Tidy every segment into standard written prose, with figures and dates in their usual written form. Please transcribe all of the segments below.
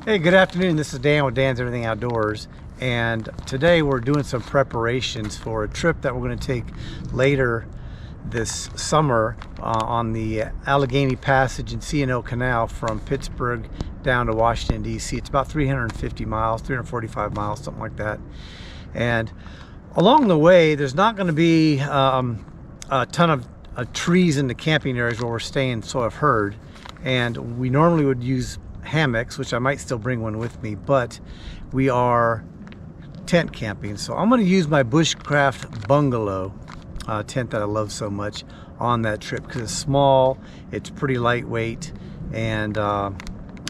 Hey, good afternoon. This is Dan with Dan's Everything Outdoors, and today we're doing some preparations for a trip that we're going to take later this summer on the Allegheny Passage and C&O Canal from Pittsburgh down to Washington, D.C. It's about 350 miles, 345 miles, something like that. And along the way, there's not going to be a ton of trees in the camping areas where we're staying, so I've heard. And we normally would use hammocks, which I might still bring one with me, but we are tent camping. So I'm going to use my Bushcraft Bungalow tent that I love so much on that trip because it's small, it's pretty lightweight, and I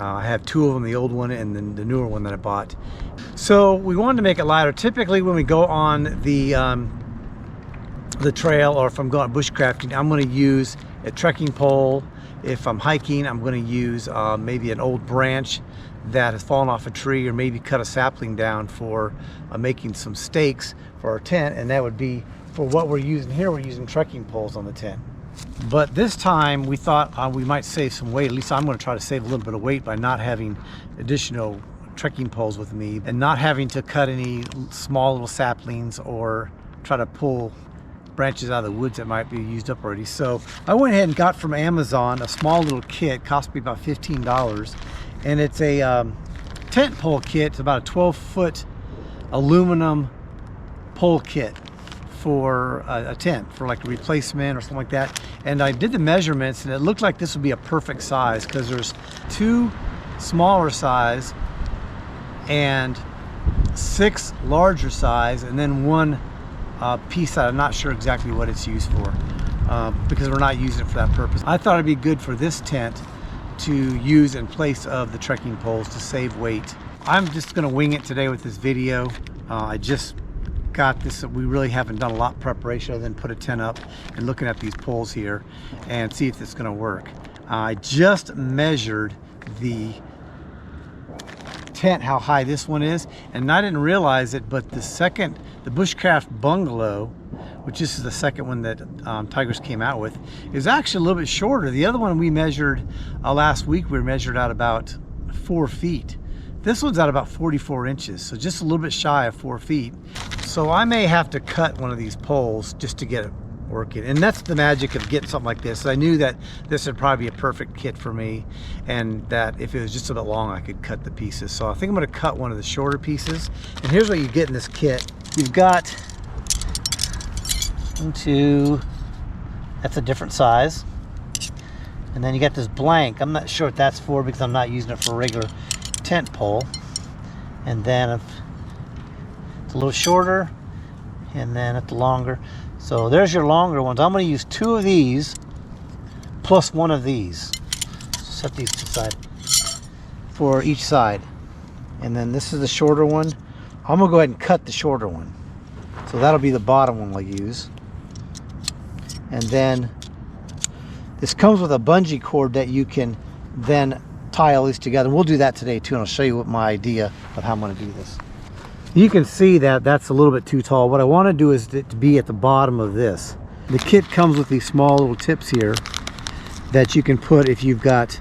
have two of them, the old one and then the newer one that I bought. So we wanted to make it lighter. Typically when we go on the trail, or if I'm going bushcrafting, I'm going to use a trekking pole. If I'm hiking, I'm going to use maybe an old branch that has fallen off a tree, or maybe cut a sapling down for making some stakes for our tent, and that would be for what we're using here. We're using trekking poles on the tent. But this time we thought we might save some weight. At least I'm going to try to save a little bit of weight by not having additional trekking poles with me and not having to cut any small little saplings or try to pull branches out of the woods that might be used up already. So I went ahead and got from Amazon a small little kit. Cost me about $15, and it's a tent pole kit. It's about a 12-foot aluminum pole kit for a tent, for like a replacement or something like that. And I did the measurements, and it looked like this would be a perfect size because there's two smaller size and 6 larger size, and then one piece that I'm not sure exactly what it's used for because we're not using it for that purpose. I thought it'd be good for this tent to use in place of the trekking poles to save weight. I'm just going to wing it today with this video. I just got this. We really haven't done a lot of preparation other than put a tent up and looking at these poles here and see if it's going to work. I just measured the tent, how high this one is, and I didn't realize it, but the Bushcraft Bungalow, which this is the second one that Tigris came out with, is actually a little bit shorter. The other one we measured last week, we measured out about 4 feet. This one's out about 44 inches, so just a little bit shy of 4 feet. So I may have to cut one of these poles just to get it working, and that's the magic of getting something like this. I knew that this would probably be a perfect kit for me, and that if it was just a bit long, I could cut the pieces. So I think I'm going to cut one of the shorter pieces. And here's what you get in this kit. You've got that's a different size, and then you got this blank. I'm not sure what that's for because I'm not using it for a regular tent pole. And then it's a little shorter, and then it's longer. So there's your longer ones. I'm going to use 2 of these plus 1 of these. Set these to the side for each side. And then this is the shorter one. I'm going to go ahead and cut the shorter one. So that'll be the bottom one we'll use. And then this comes with a bungee cord that you can then tie all these together. We'll do that today too, and I'll show you what my idea of how I'm going to do this. You can see that that's a little bit too tall. What I want to do is to be at the bottom of this. The kit comes with these small little tips here that you can put if you've got,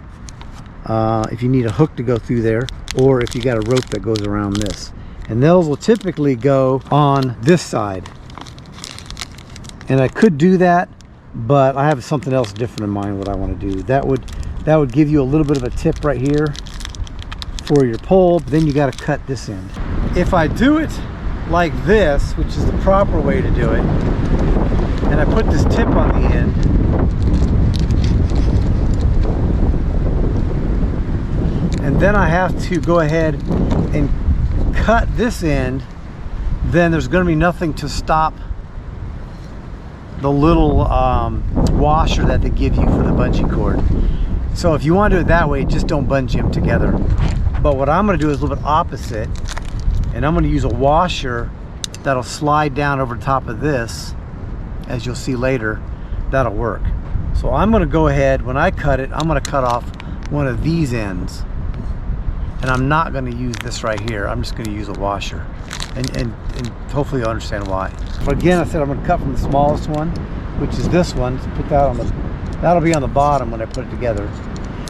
if you need a hook to go through there, or if you got a rope that goes around this. And those will typically go on this side. And I could do that, but I have something else different in mind what I want to do. That would give you a little bit of a tip right here for your pole, but then you got to cut this end. If I do it like this, which is the proper way to do it, and I put this tip on the end, and then I have to go ahead and cut this end, then there's going to be nothing to stop the little washer that they give you for the bungee cord. So if you want to do it that way, just don't bungee them together. But what I'm going to do is a little bit opposite, and I'm going to use a washer that'll slide down over top of this, as you'll see later. That'll work. So I'm going to go ahead, when I cut it, I'm going to cut off one of these ends, and I'm not going to use this right here. I'm just going to use a washer, and hopefully you'll understand why. But again, I said I'm going to cut from the smallest one, which is this one. Put that on that'll be on the bottom when I put it together.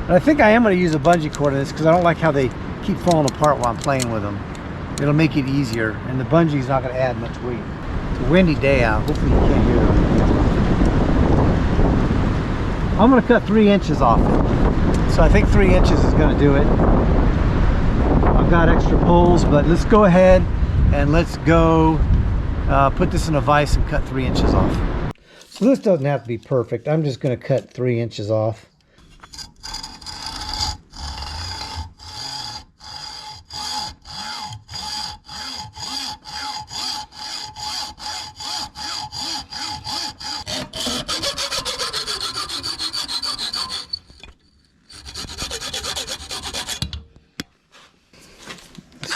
And I think I am going to use a bungee cord in this because I don't like how they keep falling apart while I'm playing with them. It'll make it easier, and the bungee's not going to add much weight. It's a windy day out. Hopefully you can't hear them. I'm going to cut 3 inches off it. So I think 3 inches is going to do it. I've got extra poles, but let's go ahead and let's go put this in a vise and cut 3 inches off. So this doesn't have to be perfect. I'm just going to cut 3 inches off.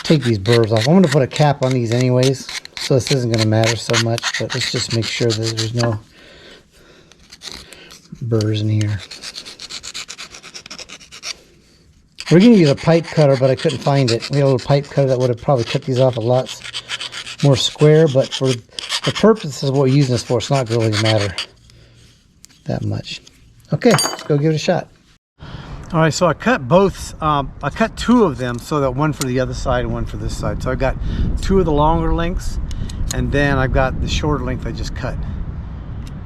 Take these burrs off. I'm going to put a cap on these anyways, so this isn't going to matter so much, but let's just make sure that there's no burrs in here. We're going to use a pipe cutter, but I couldn't find it. We had a little pipe cutter that would have probably cut these off a lot more square, but for the purposes of what we're using this for, it's not really going to matter that much. Okay, let's go give it a shot. All right, so I cut both, I cut 2 of them, so that one for the other side and one for this side. So I've got 2 of the longer lengths, and then I've got the shorter length I just cut.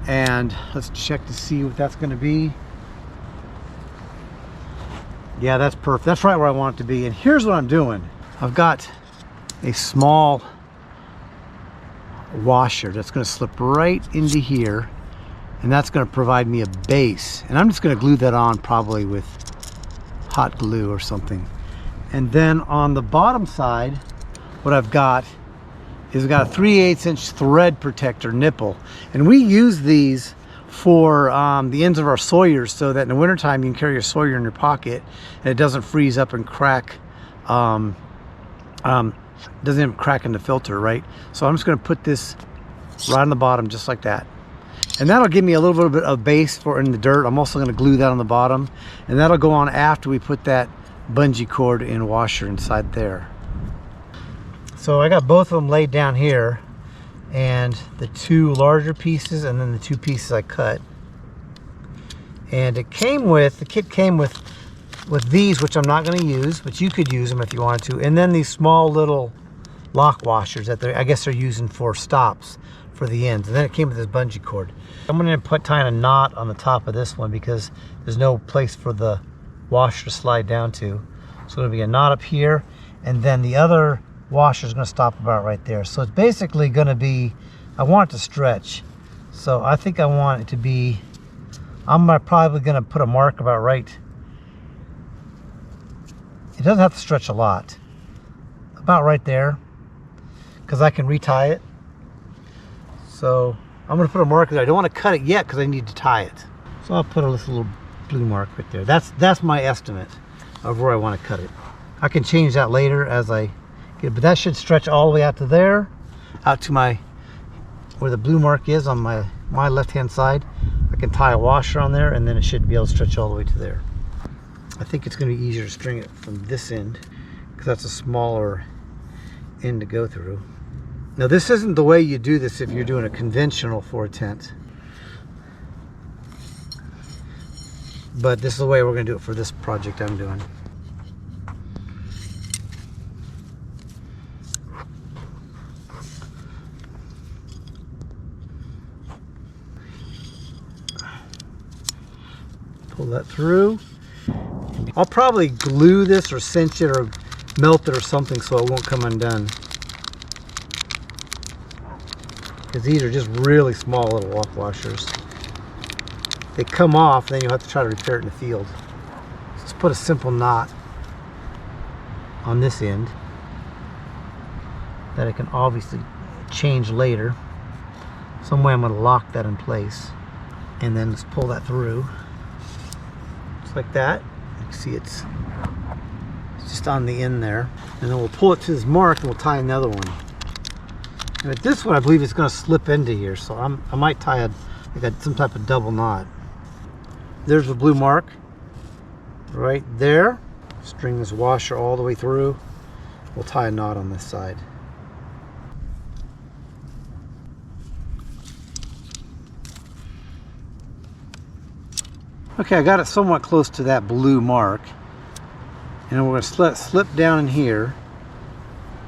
And let's check to see what that's gonna be. Yeah, that's perfect. That's right where I want it to be. And here's what I'm doing. I've got a small washer that's gonna slip right into here, and that's gonna provide me a base. And I'm just gonna glue that on probably with hot glue or something. And then on the bottom side, what I've got is I've got a 3/8 inch thread protector nipple, and we use these for the ends of our sawyers, so that in the wintertime you can carry your sawyer in your pocket and it doesn't freeze up and crack, doesn't even crack in the filter, right? So I'm just going to put this right on the bottom just like that. And that'll give me a little bit of base for in the dirt. I'm also going to glue that on the bottom, and that'll go on after we put that bungee cord and washer inside there. So I got both of them laid down here, and the 2 larger pieces and then the 2 pieces I cut. And it came with, the kit came with these, which I'm not going to use, but you could use them if you wanted to. And then these small little lock washers that I guess they're using for stops for the ends. And then it came with this bungee cord. I'm going to tie a knot on the top of this one because there's no place for the washer to slide down to. So it'll be a knot up here, and then the other washer is going to stop about right there. So it's basically going to be, I want it to stretch. So I think I want it to be, I'm probably going to put a mark about right. It doesn't have to stretch a lot. About right there, because I can retie it. So I'm going to put a mark there. I don't want to cut it yet because I need to tie it. So I'll put a little blue mark right there. That's my estimate of where I want to cut it. I can change that later as I get it, but that should stretch all the way out to there, out to where the blue mark is on my left-hand side. I can tie a washer on there, and then it should be able to stretch all the way to there. I think it's going to be easier to string it from this end because that's a smaller end to go through. Now this isn't the way you do this if you're doing a conventional 4 tent, but this is the way we're going to do it for this project I'm doing. Pull that through. I'll probably glue this or cinch it or melt it or something so it won't come undone, because these are just really small little lock washers. They come off, then you'll have to try to repair it in the field. Let's put a simple knot on this end that I can obviously change later. Some way I'm going to lock that in place, and then let's pull that through just like that. You can see it's just on the end there, and then we'll pull it to this mark and we'll tie another one. And with this one, I believe it's going to slip into here, so I might tie some type of double knot. There's the blue mark right there. String this washer all the way through. We'll tie a knot on this side. Okay, I got it somewhat close to that blue mark, And we're going to slip down in here.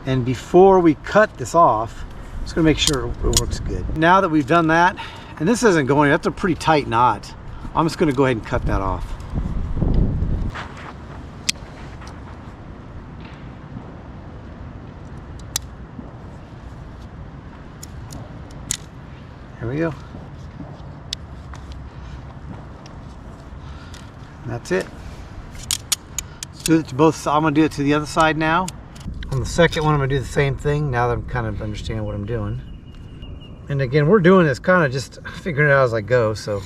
And before we cut this off, I'm just going to make sure it works good. Now that we've done that, and this isn't going, that's a pretty tight knot. I'm just going to go ahead and cut that off. There we go. That's it. Let's do it to both. I'm going to do it to the other side now. On the second one, I'm going to do the same thing now that I'm kind of understanding what I'm doing. And again, we're doing this kind of just figuring it out as I go, so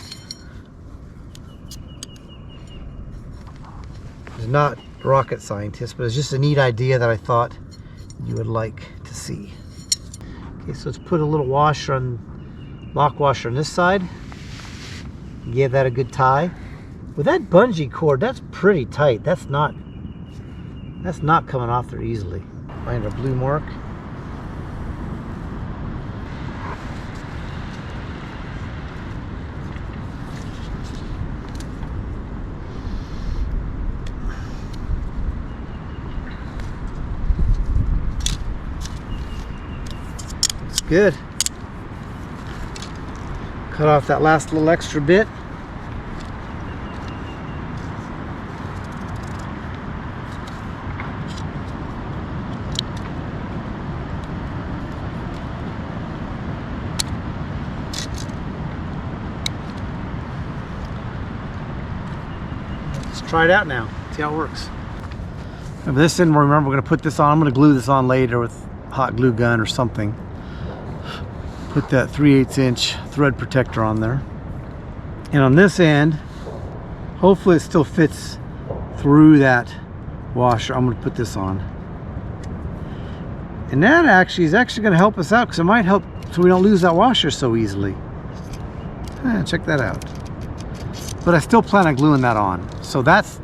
it's not rocket scientist, but it's just a neat idea that I thought you would like to see. Okay, so let's put a little washer on, lock washer on this side. Give that a good tie. With that bungee cord, that's pretty tight. That's not coming off there easily. Find a blue mark. Looks good. Cut off that last little extra bit. Try it out now, see how it works. And this end, remember, we're going to put this on. I'm going to glue this on later with hot glue gun or something. Put that 3/8 inch thread protector on there. And on this end, hopefully it still fits through that washer. I'm going to put this on. And that actually is going to help us out, because it might help so we don't lose that washer so easily. Check that out. But I still plan on gluing that on. So that's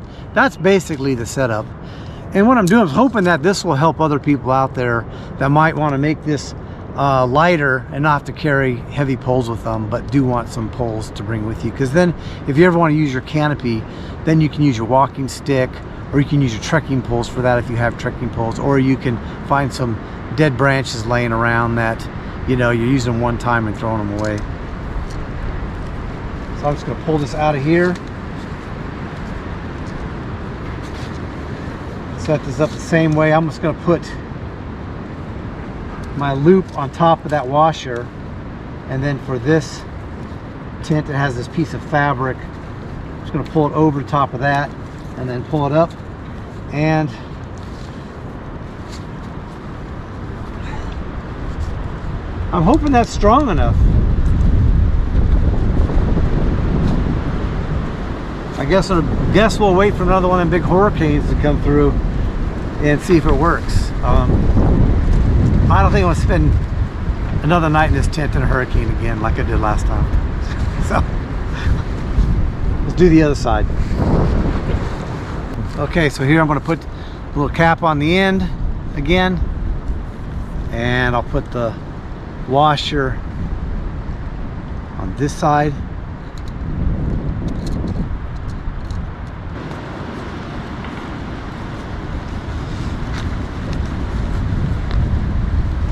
basically the setup. And what I'm doing is hoping that this will help other people out there that might want to make this lighter and not have to carry heavy poles with them, but do want some poles to bring with you. Because then if you ever want to use your canopy, then you can use your walking stick, or you can use your trekking poles for that if you have trekking poles, or you can find some dead branches laying around that, you know, you're using them one time and throwing them away. So I'm just going to pull this out of here. Set this up the same way. I'm just going to put my loop on top of that washer, and then for this tent, it has this piece of fabric. I'm just going to pull it over the top of that and then pull it up, and I'm hoping that's strong enough. I guess we'll wait for another one of them big hurricanes to come through and see if it works. I don't think I want to spend another night in this tent in a hurricane again like I did last time. So let's do the other side. Okay, so here I'm going to put a little cap on the end again, and I'll put the washer on this side.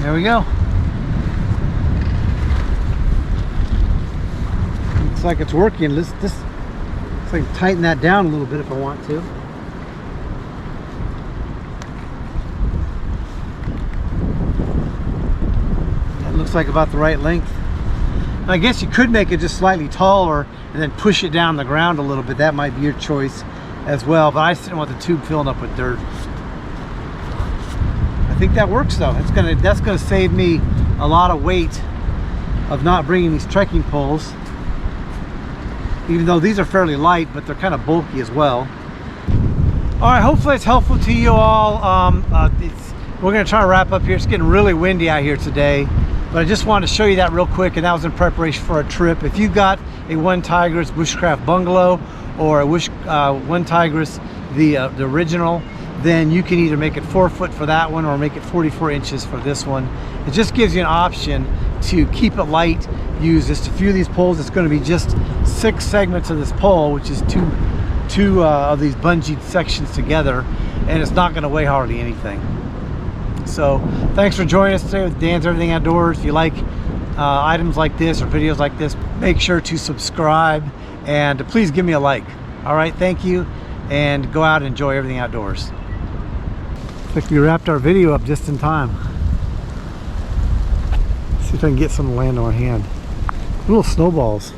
There we go. Looks like it's working. Let's like tighten that down a little bit if I want to. That looks like about the right length. And I guess you could make it just slightly taller and then push it down the ground a little bit. That might be your choice as well, but I just didn't want the tube filling up with dirt. I think that works though. That's gonna save me a lot of weight of not bringing these trekking poles, even though these are fairly light, but they're kind of bulky as well. All right, hopefully it's helpful to you all. We're gonna try to wrap up here. It's getting really windy out here today, but I just wanted to show you that real quick, and that was in preparation for a trip. If you've got a OneTigris Bushcraft Bungalow or a OneTigris the original, then you can either make it 4 foot for that one or make it 44 inches for this one. It just gives you an option to keep it light. Use just a few of these poles. It's going to be just 6 segments of this pole, which is two of these bungee sections together, and it's not going to weigh hardly anything. So thanks for joining us today with Dan's Everything Outdoors. If you like items like this or videos like this, make sure to subscribe and please give me a like. All right, thank you, and go out and enjoy everything outdoors. Looks like we wrapped our video up just in time. See if I can get some to land on my hand. Little snowballs.